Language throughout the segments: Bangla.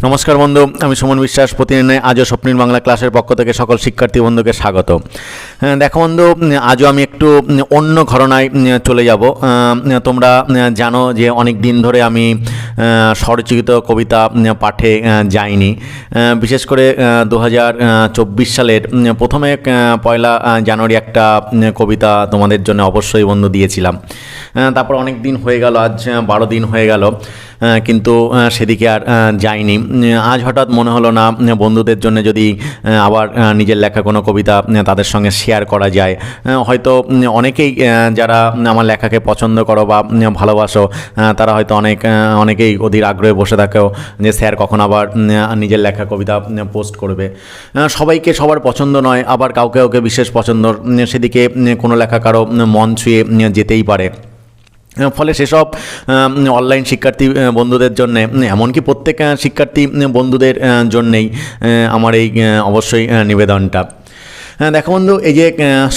নমস্কার বন্ধু, আমি সুমন বিশ্বাস। প্রতিদিন আজও স্বপ্নিল বাংলা ক্লাসের পক্ষ থেকে সকল শিক্ষার্থী বন্ধুকে স্বাগত। দেখো বন্ধু, আজও আমি একটু অন্য ঘটনায় চলে যাব। তোমরা জানো যে অনেক দিন ধরে আমি স্বরচিত কবিতা পাঠে যাইনি। বিশেষ করে 2024 সালের প্রথমে পয়লা জানুয়ারি একটা কবিতা তোমাদের জন্য অবশ্যই বন্ধু দিয়েছিলাম। তারপর অনেক দিন হয়ে গেল, আজ 12 দিন হয়ে গেল, কিন্তু সেদিকে আর যাইনি। আজ হঠাৎ মনে হলো না বন্ধুদের জন্য যদি আবার নিজের লেখা কোনো কবিতা তাদের সঙ্গে শেয়ার করা যায়। হয়তো অনেকেই যারা আমার লেখাকে পছন্দ করো বা ভালোবাসো, তারা হয়তো অনেকেই অধীর আগ্রহে বসে থাকো যে স্যার কখন আবার নিজের লেখা কবিতা পোস্ট করবে। সবাইকে সবার পছন্দ নয়, আবার কাউকে কাউকে বিশেষ পছন্দ, সেদিকে কোনো লেখা কারো মন ছুঁয়ে যেতেই পারে। ফলে সেসব অনলাইন শিক্ষার্থী বন্ধুদের জন্যে, এমনকি প্রত্যেক শিক্ষার্থী বন্ধুদের জন্যেই আমার এই অবশ্যই নিবেদনটা। দেখো বন্ধু, এই যে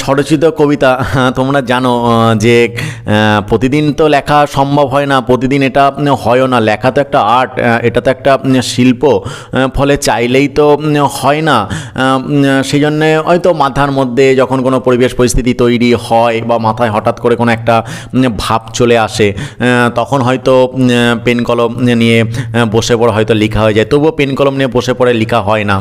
স্বরচিত কবিতা, তোমরা জানো যে প্রতিদিন তো লেখা সম্ভব হয় না, প্রতিদিন এটা হয়ও না। লেখা তো একটা আর্ট, এটা তো একটা শিল্প, ফলে চাইলেই তো হয় না। সেই জন্যে হয়তো মাথার মধ্যে যখন কোনো পরিবেশ পরিস্থিতি তৈরি হয় বা মাথায় হঠাৎ করে কোনো একটা ভাব চলে আসে, তখন হয়তো পেন কলম নিয়ে বসে পড়ে হয়তো লেখা হয়ে যায়। তবুও পেন কলম নিয়ে বসে পড়ে লেখা হয় না।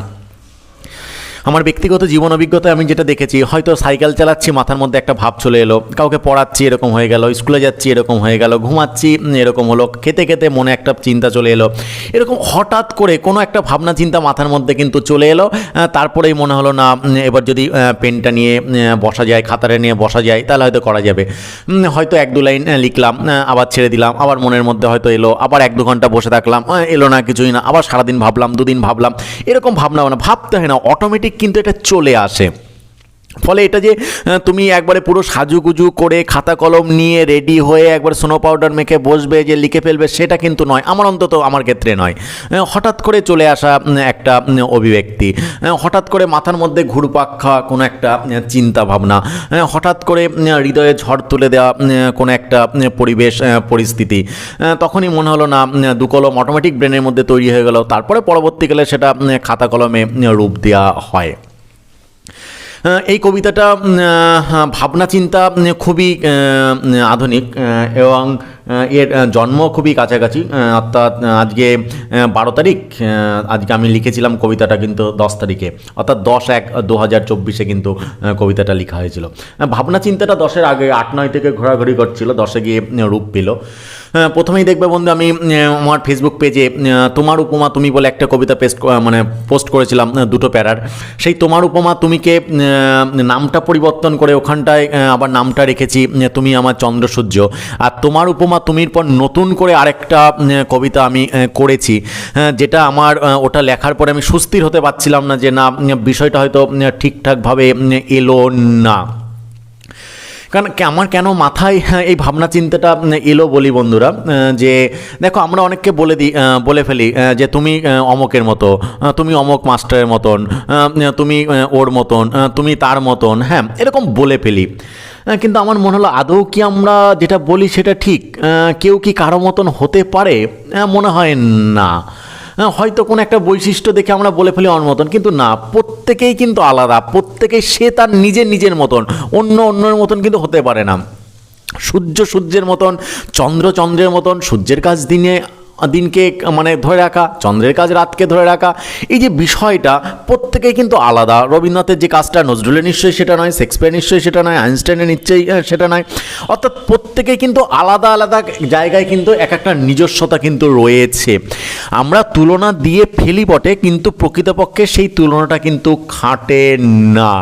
আমার ব্যক্তিগত জীবন অভিজ্ঞতায় আমি যেটা দেখেছি, হয়তো সাইকেল চালাচ্ছি, মাথার মধ্যে একটা ভাব চলে এলো, কাউকে পড়াচ্ছি এরকম হয়ে গেল, স্কুলে যাচ্ছি এরকম হয়ে গেল, ঘুমাচ্ছি এরকম হলো, খেতে খেতে মনে একটা চিন্তা চলে এলো, এরকম হঠাৎ করে কোনো একটা ভাবনা চিন্তা মাথার মধ্যে কিন্তু চলে এলো। তারপরেই মনে হলো না, এবার যদি পেনটা নিয়ে বসা যায়, খাতাটা নিয়ে বসা যায়, তাহলে হয়তো করা যাবে। হয়তো 1-2 লাইন লিখলাম, আবার ছেড়ে দিলাম, আবার মনের মধ্যে হয়তো এলো, আবার 1-2 ঘন্টা বসে থাকলাম, এলো না, কিছুই না, আবার সারাদিন ভাবলাম, 2 দিন ভাবলাম, এরকম ভাবনা ভাবতে হয় না, অটোমেটিক কিন্তু এটা চলে আসে। ফলে এটা যে তুমি একবারে পুরো সাজুগুজু করে খাতা কলম নিয়ে রেডি হয়ে একবার স্নো পাউডার মেখে বসবে যে লিখে ফেলবে, সেটা কিন্তু নয়। আমার ক্ষেত্রে নয়। হঠাৎ করে চলে আসা একটা অভিব্যক্তি, হঠাৎ করে মাথার মধ্যে ঘুরপাক খাওয়া কোনো একটা চিন্তা ভাবনা, হঠাৎ করে হৃদয়ে ঝড় তুলে দেওয়া কোনো একটা পরিবেশ পরিস্থিতি, তখনই মনে হলো না, 2 কলম অটোমেটিক ব্রেনের মধ্যে তৈরি হয়ে গেল। তারপরে পরবর্তীকালে সেটা খাতা কলমে রূপ দেওয়া হয়। এই কবিতাটা ভাবনা চিন্তা খুবই আধুনিক এবং এর জন্ম খুবই কাছাকাছি, অর্থাৎ আজকে 12 তারিখ, আজকে আমি লিখেছিলাম কবিতাটা কিন্তু 10 তারিখে, অর্থাৎ 10/1/2024 কিন্তু কবিতাটা লেখা হয়েছিল। ভাবনা চিন্তাটা 10-এর আগে 8-9 থেকে ঘোরাঘুরি করছিল, 10-এ গিয়ে রূপ পেল। প্রথমেই দেখবে বন্ধু, আমি আমার ফেসবুক পেজে তোমার উপমা তুমি বলে একটা কবিতা পোস্ট করেছিলাম, 2টো প্যারার। সেই তোমার উপমা তুমিকে নামটা পরিবর্তন করে ওখানটায় আবার নামটা রেখেছি তুমি আমার চন্দ্রসূর্য। আর তোমার উপমা তুমির পর নতুন করে আরেকটা কবিতা আমি করেছি, যেটা আমার ওটা লেখার পরে আমি সুস্থির হতে পারছিলাম না, যে না, বিষয়টা হয়তো ঠিকঠাকভাবে এলো না। কারণ আমার কেন মাথায় এই ভাবনা চিন্তাটা এলো বলি বন্ধুরা, যে দেখো, আমরা অনেককে বলে ফেলি যে তুমি অমকের মতো, তুমি অমক মাস্টারের মতন, তুমি ওর মতন, তুমি তার মতন, হ্যাঁ, এরকম বলে ফেলি। কিন্তু আমার মনে হলো, আদৌ কি আমরা যেটা বলি সেটা ঠিক? কেউ কি কারো মতন হতে পারে? মনে হয় না। হয়তো কোনো একটা বৈশিষ্ট্য দেখে আমরা বলে ফেলি ওর মতন, কিন্তু না, প্রত্যেকেই কিন্তু আলাদা, প্রত্যেকেই সে তার নিজের মতন, অন্যের মতন কিন্তু হতে পারে না। সূর্যের মতন, চন্দ্রের মতন, সূর্যের কাজ দিনকে ধরে রাখা, চন্দ্রের কাজ রাতকে ধরে রাখা, এই যে বিষয়টা প্রত্যেকেই কিন্তু আলাদা। রবীন্দ্রনাথের যে কাজটা নজরুলের নিশ্চয়ই সেটা নয়, শেক্সপিয়ার নিশ্চয়ই সেটা নয়, আইনস্টাইনের নিশ্চয়ই সেটা নয়। অর্থাৎ প্রত্যেকেই কিন্তু আলাদা আলাদা জায়গায় কিন্তু একটা নিজস্বতা কিন্তু রয়েছে। আমরা তুলনা দিয়ে ফেলি বটে, কিন্তু প্রকৃতপক্ষে সেই তুলনাটা কিন্তু খাটে না।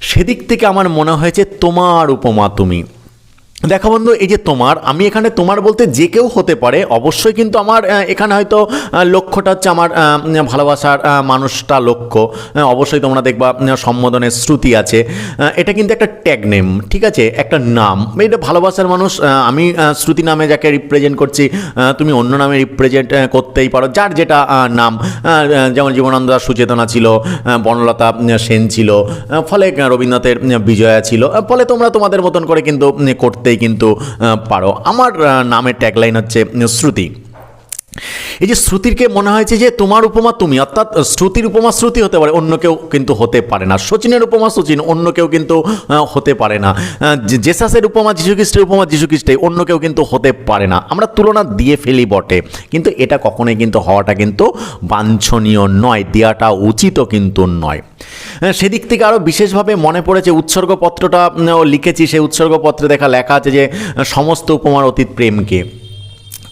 সেদিক থেকে আমার মনে হয়েছে তোমার উপমা তুমি। দেখো বন্ধু, এই যে তোমার, আমি এখানে তোমার বলতে যে কেউ হতে পারে, অবশ্যই কিন্তু আমার এখানে হয়তো লক্ষ্যটা হচ্ছে আমার ভালোবাসার মানুষটা লক্ষ্য। অবশ্যই তোমরা দেখবা সম্বোধনের শ্রুতি আছে, এটা কিন্তু একটা ট্যাগ নেম, ঠিক আছে, একটা নাম, এটা ভালোবাসার মানুষ। আমি শ্রুতি নামে যাকে রিপ্রেজেন্ট করছি, তুমি অন্য নামে রিপ্রেজেন্ট করতেই পারো, যার যেটা নাম। যেমন জীবনানন্দ দাশ সুচেতনা ছিল, বনলতা সেন ছিল, ফলে রবীন্দ্রনাথের বিজয়া ছিল, ফলে তোমরা তোমাদের মতন করে কিন্তু করতেই কিন্তু পারো। আমার নামের ট্যাগলাইন হচ্ছে শ্রুতি। এই যে শ্রুতিরকে মনে হয়েছে যে তোমার উপমা তুমি, অর্থাৎ শ্রুতির উপমা শ্রুতি হতে পারে, অন্য কেউ কিন্তু হতে পারে না। শচীনের উপমা শচীন, অন্য কেউ কিন্তু হতে পারে না। জেসাসের উপমা যীশুখ্রিস্টের উপমা যীশুখ্রিস্টের, অন্য কেউ কিন্তু হতে পারে না। আমরা তুলনা দিয়ে ফেলি বটে, কিন্তু এটা কখনোই কিন্তু হওয়াটা কিন্তু বাঞ্ছনীয় নয়, দেওয়াটা উচিতও কিন্তু নয়। সেদিক থেকে আরও বিশেষভাবে মনে পড়েছে উৎসর্গপত্রটা লিখেছি, সেই উৎসর্গপত্রে লেখা আছে যে সমস্ত উপমার অতীত প্রেমকে,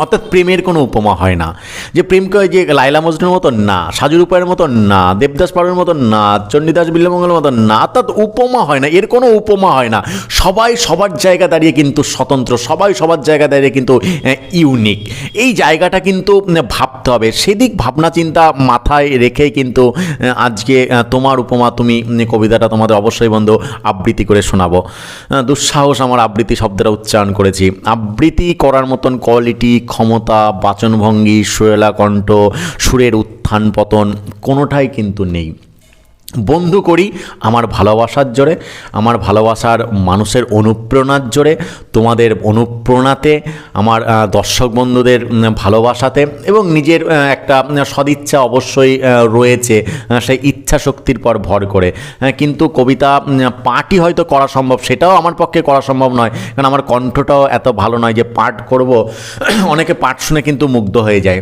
অর্থাৎ প্রেমের কোনো উপমা হয় না। যে প্রেমকে যে লাইলা মজনুর মতন না, সাজু রূপায়ের মতন না, দেবদাস পাড়ের মতন না, চণ্ডীদাস বিল্বমঙ্গলের মতন না, অর্থাৎ উপমা হয় না, এর কোনো উপমা হয় না। সবাই সবার জায়গা দাঁড়িয়ে কিন্তু স্বতন্ত্র, সবাই সবার জায়গা দাঁড়িয়ে কিন্তু ইউনিক। এই জায়গাটা কিন্তু ভাবতে হবে, সেদিক ভাবনা চিন্তা মাথায় রেখেই কিন্তু আজকে তোমার উপমা তুমি কবিতাটা তোমাদের অবশ্যই বন্ধু আবৃত্তি করে শোনাবো। দুঃসাহস আমার আবৃত্তি শব্দটা উচ্চারণ করেছি। আবৃত্তি করার মতন কোয়ালিটি, ক্ষমতা, বাচনভঙ্গি, সুরেলা কণ্ঠ, সুরের উত্থান পতন কোনোটাই কিন্তু নেই। বন্ধু করি আমার ভালোবাসার জোরে, আমার ভালোবাসার মানুষের অনুপ্রেরণার জোরে, তোমাদের অনুপ্রেরণাতে, আমার দর্শক বন্ধুদের ভালোবাসাতে, এবং নিজের একটা সদিচ্ছা অবশ্যই রয়েছে, সেই ইচ্ছা শক্তির পর ভর করে। কিন্তু কবিতা পাঠই হয়তো করা সম্ভব, সেটাও আমার পক্ষে করা সম্ভব নয়, কারণ আমার কণ্ঠটাও এত ভালো নয় যে পাঠ করব। অনেকে পাঠ শুনে কিন্তু মুগ্ধ হয়ে যায়,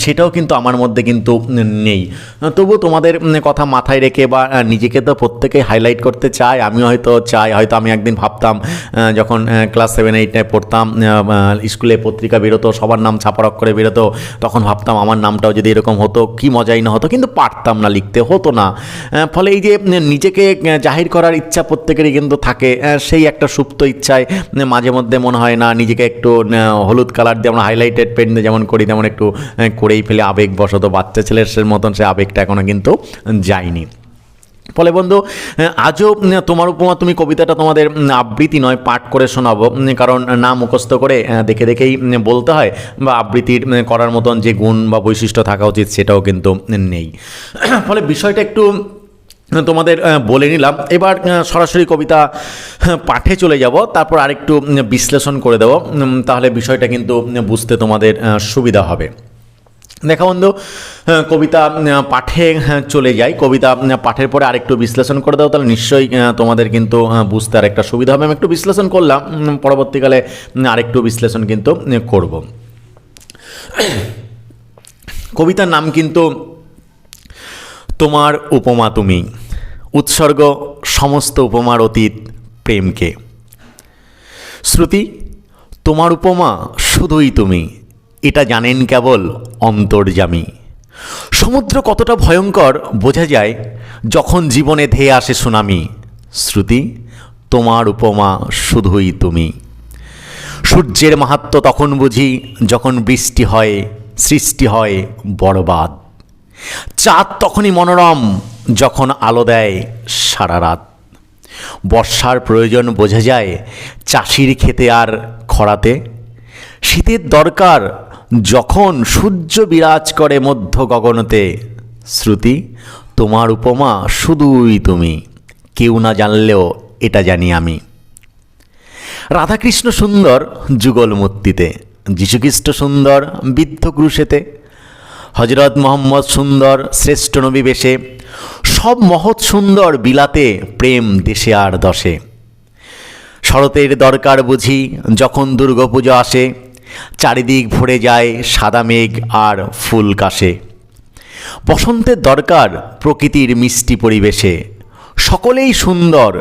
সেটাও কিন্তু আমার মধ্যে কিন্তু নেই। তবু তোমাদের কথা মাথায় রেখে বা নিজেকে তো প্রত্যেকেই হাইলাইট করতে চাই, আমিও হয়তো চাই। হয়তো আমি একদিন ভাবতাম যখন ক্লাস 7-8 পড়তাম, স্কুলে পত্রিকা বেরোতো, সবার নাম ছাপার অক্ষরে বেরোতো, তখন ভাবতাম আমার নামটাও যদি এরকম হতো কি মজাই না হতো, কিন্তু পারতাম না, লিখতে হতো না। ফলে এই যে নিজেকে জাহির করার ইচ্ছা প্রত্যেকেরই কিন্তু থাকে, সেই একটা সুপ্ত ইচ্ছায় মাঝে মধ্যে মনে হয় না নিজেকে একটু হলুদ কালার দিয়ে আমরা হাইলাইটেড পেন দিয়ে যেমন করি তেমন একটু করেই ফেলে, আবেগবশত বাচ্চা ছেলের মতন সে আবেগটা এখনও কিন্তু যায়নি। ফলে বন্ধু আজও তোমার উপমা তুমি কবিতাটা তোমাদের আবৃত্তি নয়, পাঠ করে শোনাবো, কারণ না মুখস্থ করে দেখে দেখেই বলতে হয়, বা আবৃত্তির করার মতন যে গুণ বা বৈশিষ্ট্য থাকা উচিত সেটাও কিন্তু নেই। ফলে বিষয়টা একটু তোমাদের বলে নিলাম। এবার সরাসরি কবিতা পাঠে চলে যাব, তারপর আরেকটু বিশ্লেষণ করে দেবো, তাহলে বিষয়টা কিন্তু বুঝতে তোমাদের সুবিধা হবে। দেখা বন্ধু, কবিতা পাঠে চলে যাই। কবিতা পাঠের পরে আরেকটু বিশ্লেষণ করে দাও, তাহলে নিশ্চয়ই তোমাদের কিন্তু বুঝতে আর একটা সুবিধা হবে। আমি একটু বিশ্লেষণ করলাম, পরবর্তীকালে আরেকটু বিশ্লেষণ কিন্তু করব। কবিতার নাম কিন্তু তোমার উপমা তুমি, উৎসর্গ সমস্ত উপমার অতীত প্রেমকে। শ্রুতি, তোমার উপমা শুধুই তুমি, এটা জানেন কেবল অন্তর্যামী। সমুদ্র কতটা ভয়ঙ্কর বোঝা যায় যখন জীবনে ধেয়ে আসে সুনামি। শ্রুতি, তোমার উপমা শুধুই তুমি। সূর্যের মাহাত্ম্য তখন বুঝি যখন বৃষ্টি হয়, সৃষ্টি হয় বরবাদ। চাঁদ তখনই মনোরম যখন আলো দেয় সারা রাত। বর্ষার প্রয়োজন বোঝা যায় চাষির ক্ষেতে আর খরাতে। শীতের দরকার যখন সূর্য বিরাজ করে মধ্য গগনতে। শ্রুতি, তোমার উপমা শুধুই তুমি, কেউ না জানলেও এটা জানি আমি। রাধাকৃষ্ণ সুন্দর যুগল মূর্তিতে, যীশুখ্রিস্ট সুন্দর বৃদ্ধ ক্রুশেতে, হজরত মোহাম্মদ সুন্দর শ্রেষ্ঠ নবী বেশে, সব মহৎ সুন্দর বিলাতে প্রেম দেশে আর দশে। শরতের দরকার বুঝি যখন দুর্গাপুজো আসে, চারিদিক ভরে যায় সাদা মেঘ আর ফুল কাশে। বসন্তের দরকার প্রকৃতির মিষ্টি পরিবেশে, সকলেই সুন্দর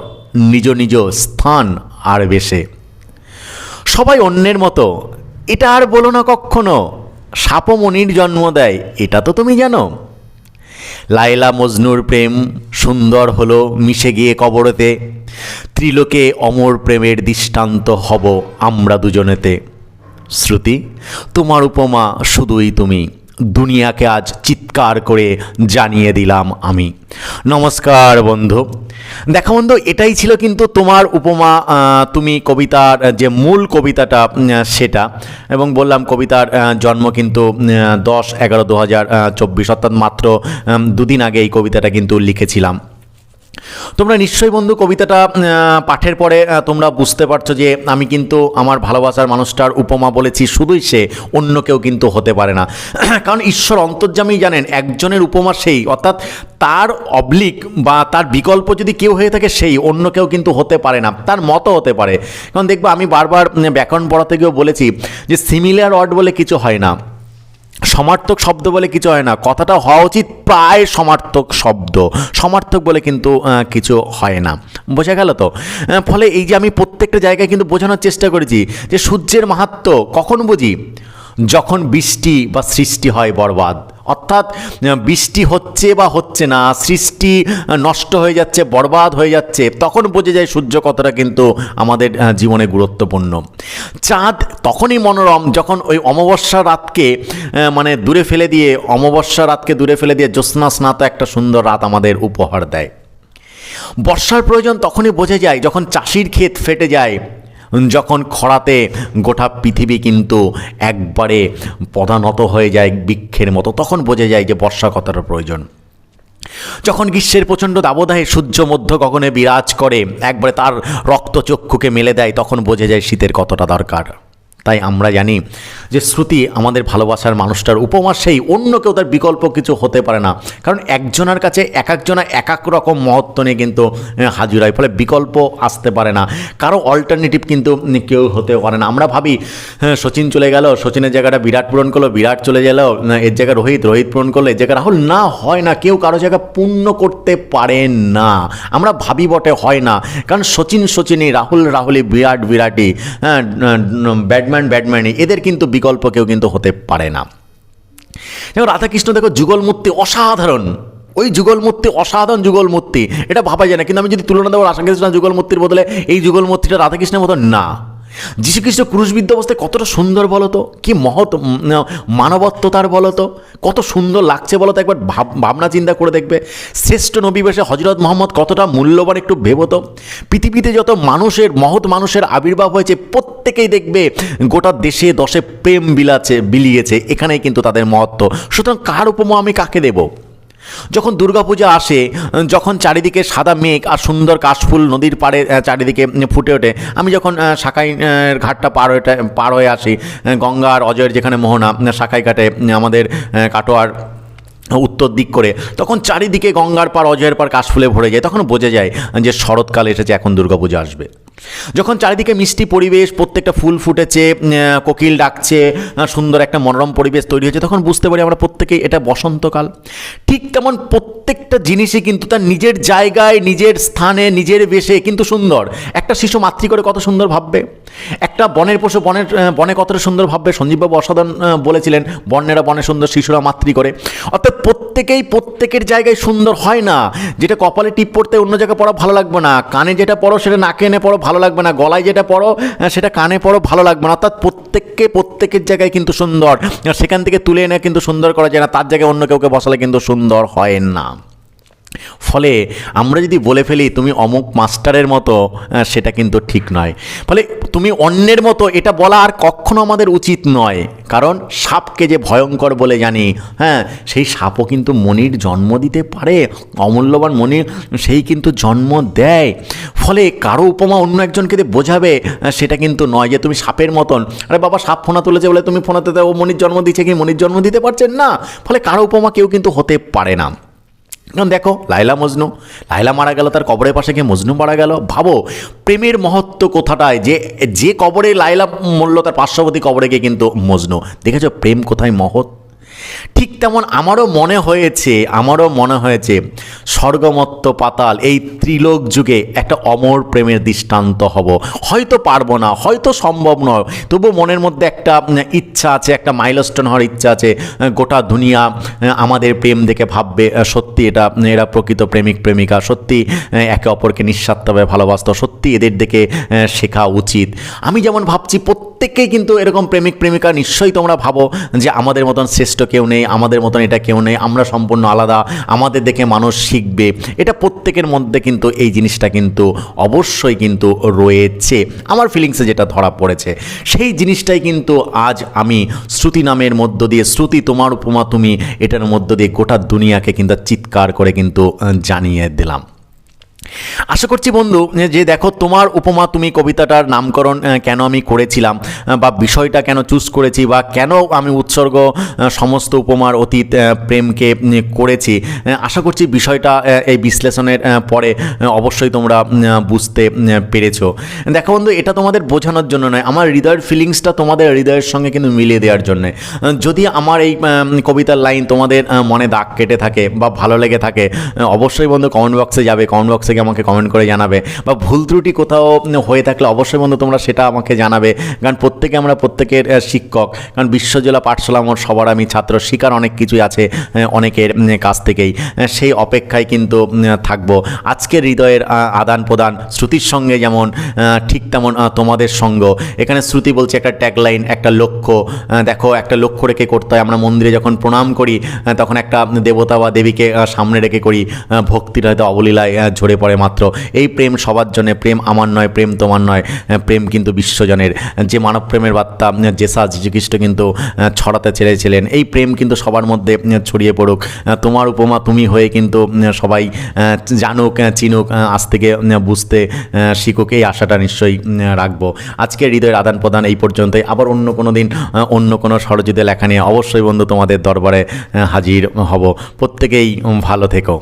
নিজ নিজ স্থান আর বেশে। সবাই অন্যের মতো এটা আর বলো না কখনো, সাপমণির জন্ম দেয় এটা তো তুমি জানো। লায়লা মজনুর প্রেম সুন্দর হলো মিশে গিয়ে কবরেতে, ত্রিলোকে অমর প্রেমের দৃষ্টান্ত হব আমরা দুজনেতে। শ্রুতি, তোমার উপমা শুধুই তুমি, দুনিয়াকে আজ চিৎকার করে জানিয়ে দিলাম আমি। নমস্কার বন্ধু। দেখা বন্ধু, এটাই ছিল কিন্তু তোমার উপমা তুমি কবিতার যে মূল কবিতাটা সেটা, এবং বললাম কবিতার জন্ম কিন্তু 10/11/2024, অর্থাৎ মাত্র দুদিন আগে এই কবিতাটা কিন্তু লিখেছিলাম। তোমরা নিশ্চয়ই বন্ধু কবিতাটা পাঠের পরে তোমরা বুঝতে পারছো যে আমি কিন্তু আমার ভালোবাসার মানুষটার উপমা বলেছি, শুধুই সে, অন্য কেউ কিন্তু হতে পারে না। কারণ ঈশ্বর অন্তর্যামী জানেন একজনের উপমা সেই, অর্থাৎ তার অবলিক বা তার বিকল্প যদি কেউ হয়ে থাকে সেই, অন্য কেউ কিন্তু হতে পারে না, তার মতো হতে পারে। কারণ দেখবো আমি বারবার ব্যাকরণ পড়াতে গিয়েও বলেছি যে সিমিলার ওয়ার্ড বলে কিছু হয় না, সমার্থক শব্দ বলে কিছু হয় না, কথাটা হওয়া উচিত প্রায় সমার্থক শব্দ, সমার্থক বলে কিন্তু কিছু হয় না। বোঝা গেল তো? ফলে এই যে আমি প্রত্যেকটা জায়গায় কিন্তু বোঝানোর চেষ্টা করেছি যে সূর্যের মাহাত্ম্য কখন বুঝি, যখন বৃষ্টি বা সৃষ্টি হয় বরবাদ, অর্থাৎ বৃষ্টি হচ্ছে বা হচ্ছে না, সৃষ্টি নষ্ট হয়ে যাচ্ছে, বরবাদ হয়ে যাচ্ছে, তখন বোঝা যায় সূর্য কতটা কিন্তু আমাদের জীবনে গুরুত্বপূর্ণ। চাঁদ তখনই মনোরম যখন ওই অমাবস্যা রাতকে মানে দূরে ফেলে দিয়ে, অমাবস্যা রাতকে দূরে ফেলে দিয়ে জ্যোৎস্না স্নাত একটা সুন্দর রাত আমাদের উপহার দেয়। বর্ষার প্রয়োজন তখনই বোঝা যায় যখন চাষির ক্ষেত ফেটে যায়, যখন খরাতে গোটা পৃথিবী কিন্তু একবারে পদানত হয়ে যায় বৃক্ষের মতো, তখন বোঝা যায় যে বর্ষা কতটা প্রয়োজন। যখন গ্রীষ্মের প্রচণ্ড দাবদাহে সূর্য মধ্য গগনে বিরাজ করে, একবারে তার রক্তচক্ষুকে মেলে দেয়, তখন বোঝা যায় শীতের কতটা দরকার। তাই আমরা জানি যে শ্রুতি আমাদের ভালোবাসার মানুষটার উপমা সেই, অন্য কেউ তার বিকল্প কিছু হতে পারে না। কারণ একজনের কাছে এক একজনা এক এক রকম মহত্ব নিয়ে কিন্তু হাজির হয়, ফলে বিকল্প আসতে পারে না, কারো অল্টারনেটিভ কিন্তু কেউ হতে পারে না। আমরা ভাবি সচিন চলে গেল, সচিনের জায়গাটা বিরাট পূরণ করলো, বিরাট চলে গেল, এর জায়গায় রোহিত, রোহিত পূরণ করলো, এর জায়গায় রাহুল। না, হয় না, কেউ কারো জায়গা পূর্ণ করতে পারে না। আমরা ভাবি বটে, হয় না, কারণ সচিন সচিনই, রাহুল রাহুলই, বিরাট বিরাটই, ব্যাটম্যানই, এদের কিন্তু বিকল্প কেউ কিন্তু হতে পারে না। যেমন রাধাকৃষ্ণ দেখো যুগলমূর্তি অসাধারণ, ওই যুগলমূর্তি অসাধারণ যুগলমূর্তি, এটা ভাবা যায় না। কিন্তু আমি যদি তুলনা দেবো রাধাকৃষ্ণ যুগলমূর্তির বদলে এই যুগলমূর্তিটা রাধাকৃষ্ণের মতো না। যীশুখ্রিস্ট ক্রুশবিদ্ধ অবস্থায় কতটা সুন্দর বলো তো, কি মহৎ মানবত্ব তার বলো তো, কত সুন্দর লাগছে বলো তো, একবার ভাবনা চিন্তা করে দেখবে। শ্রেষ্ঠ নবী বেশে হজরত মোহাম্মদ কতটা মূল্যবান একটু ভেবো তো। পৃথিবীতে যত মানুষের, মহৎ মানুষের আবির্ভাব হয়েছে, প্রত্যেকেই দেখবে গোটা দেশে দশে প্রেম বিলিয়েছে, এখানেই কিন্তু তাদের মহত্ব। সুতরাং কার উপমা আমি কাকে দেবো? যখন দুর্গাপূজা আসে, যখন চারিদিকে সাদা মেঘ আর সুন্দর কাশফুল নদীর পাড়ে চারিদিকে ফুটে ওঠে, আমি যখন সাকাই ঘাটটা পার হয়ে আসি, গঙ্গা আর অজয়ের যেখানে মোহনা, সাকাই ঘাটে আমাদের কাটোয়ার উত্তর দিক করে, তখন চারিদিকে গঙ্গার পার, অজয়ের পার কাশফুলে ভরে যায়, তখন বোঝা যায় যে শরৎকাল এসেছে, এখন দুর্গাপূজা আসবে। যখন চারিদিকে মিষ্টি পরিবেশ, প্রত্যেকটা ফুল ফুটেছে, কোকিল ডাকছে, সুন্দর একটা মনোরম পরিবেশ তৈরি হয়েছে, তখন বুঝতে পারি আমরা প্রত্যেকেই এটা বসন্তকাল। ঠিক তেমন প্রত্যেকটা জিনিসই কিন্তু তার নিজের জায়গায়, নিজের স্থানে, নিজের বেশে কিন্তু সুন্দর। একটা শিশু মাতৃ করে কত সুন্দর ভাববে, একটা বনের পশু বনে কতটা সুন্দর ভাববে। সঞ্জীববাবু অসাধারণ বলেছিলেন, বন্যেরা বনে সুন্দর, শিশুরা মাতৃ করে। অর্থাৎ প্রত্যেকেই প্রত্যেকের জায়গায় সুন্দর হয় না। যেটা কপালে টিপ পড়তে অন্য জায়গায় পড়ো ভালো লাগবে না, কানে যেটা পড়ো সেটা নাকে এনে পড়ো ভালো লাগবে না, গলায় যেটা পড়ো সেটা কানে পড়ো ভালো লাগবে না। অর্থাৎ প্রত্যেককে প্রত্যেকের জায়গায় কিন্তু সুন্দর, সেখান থেকে তুলে এনে কিন্তু সুন্দর করা যায় না, তার জায়গায় অন্য কাউকে বসালে কিন্তু সুন্দর হয় না। ফলে আমরা যদি বলে ফেলি তুমি অমুক মাস্টারের মতো, সেটা কিন্তু ঠিক নয়। ফলে তুমি অন্যের মতো এটা বলা আর কখনো আমাদের উচিত নয়। কারণ সাপকে যে ভয়ঙ্কর বলে জানি, হ্যাঁ, সেই সাপও কিন্তু মনির জন্ম দিতে পারে, অমূল্যবান মনির সেই কিন্তু জন্ম দেয়। ফলে কারো উপমা অন্য একজনকে দিয়ে বোঝাবে সেটা কিন্তু নয় যে তুমি সাপের মতন, আরে বাবা সাপ ফোনা তুলেছে বলে তুমি ফোনাতে ও মনির জন্ম দিচ্ছে, কি মনির জন্ম দিতে পারছেন না। ফলে কারো উপমা কেউ কিন্তু হতে পারে না। কারণ দেখো লায়লা মজনু, লায়লা মারা গেল, তার কবরের পাশে গিয়ে মজনু মারা গেল। ভাবো প্রেমের মহত্ব কোথাটায়, যে কবরে লায়লা মরল তার পার্শ্ববর্তী কবরে গিয়ে কিন্তু মজনু। দেখেছো প্রেম কোথায় মহৎ। ঠিক তেমন আমারও মনে হয়েছে স্বর্গমত্ত পাতাল এই ত্রিলোক যুগে একটা অমর প্রেমের দৃষ্টান্ত হব। হয়তো পারবো না, হয়তো সম্ভব নয়, তবু মনের মধ্যে একটা ইচ্ছা আছে, একটা মাইলস্টোন হওয়ার ইচ্ছা আছে। গোটা দুনিয়া আমাদের প্রেম দেখে ভাববে সত্যি এরা প্রকৃত প্রেমিক প্রেমিকা, সত্যি একে অপরকে নিঃস্বার্থভাবে ভালোবাসত, সত্যি এদের দেখে শেখা উচিত। আমি যেমন ভাবছি প্রত্যেককেই কিন্তু এরকম প্রেমিক প্রেমিকা নিশ্চয়ই তোমরা ভাবো যে আমাদের মতন শ্রেষ্ঠ কেউ নেই, আমাদের মতন এটা কেউ নেই, আমরা সম্পূর্ণ আলাদা, আমাদের দেখে মানুষ শিখবে। এটা প্রত্যেকের মধ্যে কিন্তু এই জিনিসটা কিন্তু অবশ্যই কিন্তু রয়েছে। আমার ফিলিংসে যেটা ধরা পড়েছে সেই জিনিসটাই কিন্তু আজ আমি শ্রুতি নামের মধ্য দিয়ে, শ্রুতি তোমার উপমা তুমি, এটার মধ্য দিয়ে গোটা দুনিয়াকে কিন্তু চিৎকার করে কিন্তু জানিয়ে দিলাম। আশা করছি বন্ধু যে দেখো তোমার উপমা তুমি কবিতাটার নামকরণ কেন আমি করেছিলাম, বা বিষয়টা কেন চুজ করেছি, বা কেন আমি উৎসর্গ সমস্ত উপমার অতীত প্রেমকে করেছি, আশা করছি বিষয়টা এই বিশ্লেষণের পরে অবশ্যই তোমরা বুঝতে পেরেছো। দেখো বন্ধু, এটা তোমাদের বোঝানোর জন্য নয়, আমার হৃদয়ের ফিলিংসটা তোমাদের হৃদয়ের সঙ্গে কিন্তু মিলিয়ে দেওয়ার জন্যে। যদি আমার এই কবিতার লাইন তোমাদের মনে দাগ কেটে থাকে বা ভালো লেগে থাকে, অবশ্যই বন্ধু কমেন্ট বক্সে যাবে, কমেন্ট বক্সে গিয়ে আমাকে কমেন্ট করে জানাবে, বা ভুল ত্রুটি কোথাও হয়ে থাকলে অবশ্যই বন্ধু তোমরা সেটা আমাকে জানাবে। কারণ আমরা প্রত্যেকের শিক্ষক, কারণ বিশ্বজোড়া পাঠশালা আমার সবার আমি ছাত্র, শিকার অনেক কিছুই আছে অনেকের কাছ থেকেই, সেই অপেক্ষায় কিন্তু থাকবো। আজকের হৃদয়ের আদান প্রদান শ্রুতির সঙ্গে যেমন ঠিক তেমন তোমাদের সঙ্গ। এখানে শ্রুতি বলছে একটা ট্যাগলাইন, একটা লক্ষ্য। দেখো একটা লক্ষ্য রেখে করতে হয়। আমরা মন্দিরে যখন প্রণাম করি তখন একটা দেবতা বা দেবীকে সামনে রেখে করি, ভক্তির হয়তো অবলীলায় ঝরে পড়ে মাত্র। এই প্রেম সবার জন্য, প্রেম আমার নয়, প্রেম তোমার নয়, প্রেম কিন্তু বিশ্বজনের। যে মানব প্রেমের বার্তা জেসা যীশুখ্রিস্ট কিন্তু ছড়াতে ছেড়েছিলেন, এই প্রেম কিন্তু সবার মধ্যে ছড়িয়ে পড়ুক। তোমার উপমা তুমি হয়ে কিন্তু সবাই জানুক, চিনুক, আজ থেকে বুঝতে শিখুক, এই আশাটা নিশ্চয়ই রাখবো। আজকে হৃদয়ের আদান প্রদান এই পর্যন্তই। আবার অন্য কোনো দিন অন্য কোনো স্বরচিত লেখা নিয়ে অবশ্যই বন্ধু তোমাদের দরবারে হাজির হব। প্রত্যেকেই ভালো থেকো।